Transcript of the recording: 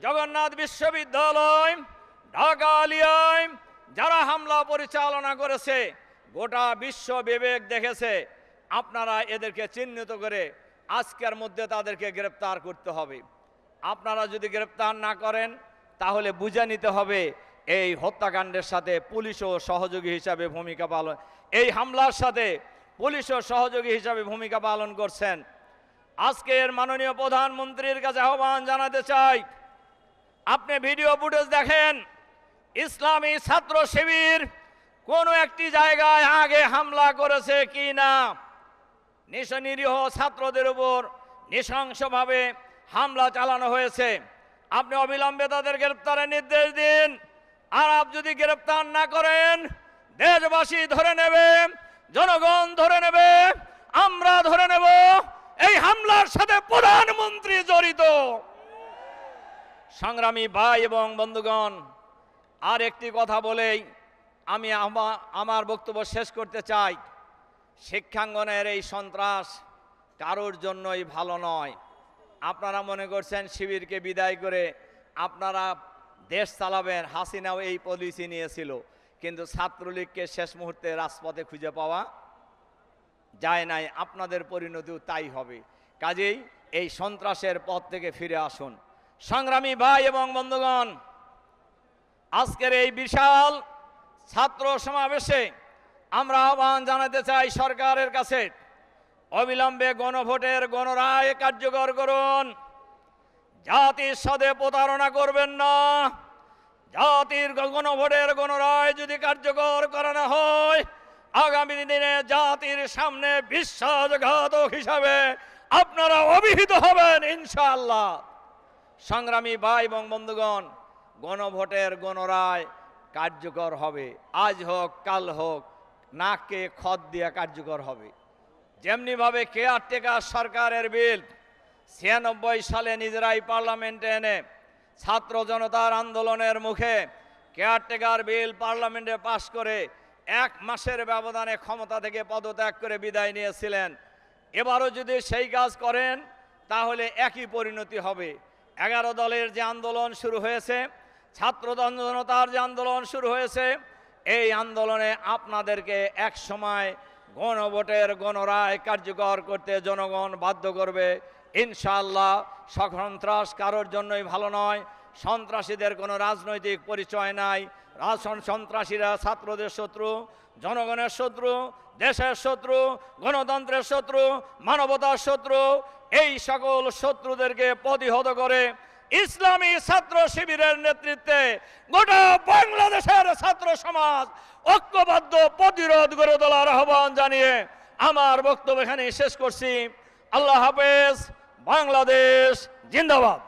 জগন্নাথ বিশ্ববিদ্যালয়, ঢাকা আলিয়ায় যারা হামলা পরিচালনা করেছে গোটা বিশ্ব বিবেক দেখেছে। আপনারা এদেরকে চিহ্নিত করে আজকের মধ্যে তাদেরকে গ্রেপ্তার করতে হবে। আপনারা যদি গ্রেপ্তার না করেন তাহলে বুঝে নিতে হবে এই হত্যাকাণ্ডের সাথে পুলিশও সহযোগী হিসাবে ভূমিকা পালন, এই হামলার সাথে পুলিশও সহযোগী হিসাবে ভূমিকা পালন করছেন। আজকের মাননীয় প্রধানমন্ত্রীর কাছে আহ্বান জানাতে চাই, আপনি ভিডিও ফুটেজ দেখেন, ইসলামী ছাত্র শিবির কোনো একটি জায়গায় আগে হামলা করেছে কি না। নিরীহ ছাত্রদের উপর নৃশংসভাবে হামলা চালানো হয়েছে। আপনি অবিলম্বে তাদের গ্রেপ্তারের নির্দেশ দিন। আর আপনি যদি গ্রেপ্তার না করেন দেশবাসী ধরে নেবে, জনগণ ধরে নেবে, আমরা ধরে নেব এই হামলার সাথে প্রধানমন্ত্রী জড়িত। সংগ্রামী ভাই এবং বন্ধুগণ, আর একটি কথা বলেই আমি আমার বক্তব্য শেষ করতে চাই। শিক্ষাঙ্গনের এই সন্ত্রাস কারোর জন্যই ভালো নয়। আপনারা মনে করছেন শিবিরকে বিদায় করে আপনারা দেশ চালাবেন, হাসিনাও এই পলিসি নিয়েছিল, কিন্তু ছাত্রলীগকে শেষ মুহূর্তে রাজপথে খুঁজে পাওয়া যায় নাই। আপনাদের পরিণতিও তাই হবে। কাজেই এই সন্ত্রাসের পথ থেকে ফিরে আসুন। সংগ্রামী ভাই এবং বন্ধুগণ, আজকের এই বিশাল ছাত্র সমাবেশে আমরা আহ্বান জানাতে চাই সরকারের কাছে, অবিলম্বে গণভোটের গণরায় কার্যকর করুন। জাতির সাথে প্রতারণা করবেন না। জাতির গণভোটের গণরায় যদি কার্যকর করানো হয়, আগামী দিনে জাতির সামনে বিশ্বাসঘাতক হিসাবে আপনারা অভিহিত হবেন ইনশাআল্লাহ। সংগ্রামী ভাই এবং বন্ধুগণ, গণভোটের গণরায় কার্যকর হবে। আজ হোক কাল হোক, নাকে খত দিয়ে কার্যকর হবে। যেমনিভাবে কেয়ারটেকার সরকারের বিল 96 সালে নিজেরাই পার্লামেন্টে এনে ছাত্র জনতার আন্দোলনের মুখে কেয়ারটেকার বিল পার্লামেন্টে পাশ করে 1 মাসের ব্যবধানে ক্ষমতা থেকে পদত্যাগ করে বিদায় নিয়েছিলেন। এবারও যদি সেই কাজ করেন তাহলে একই পরিণতি হবে। 11 দলের যে আন্দোলন শুরু হয়েছে, ছাত্র জনতার যে আন্দোলন শুরু হয়েছে, এই আন্দোলনে আপনাদেরকে এক সময় গণভোটের গণরায় কার্যকর করতে জনগণ বাধ্য করবে ইনশাআল্লাহ। সন্ত্রাস কারোর জন্যই ভালো নয়। সন্ত্রাসীদের কোনো রাজনৈতিক পরিচয় নাই। সন্ত্রাসীরা ছাত্রদের শত্রু, জনগণের শত্রু, দেশের শত্রু, গণতন্ত্রের শত্রু, মানবতার শত্রু। এই সকল শত্রুদেরকে প্রতিহত করে ইসলামী ছাত্র শিবিরের নেতৃত্বে গোটা বাংলাদেশের ছাত্র সমাজ ঐক্যবদ্ধ প্রতিরোধ গড়ে তোলার আহ্বান জানিয়ে আমার বক্তব্য এখানে শেষ করছি। আল্লাহ হাফেজ। বাংলাদেশ জিন্দাবাদ।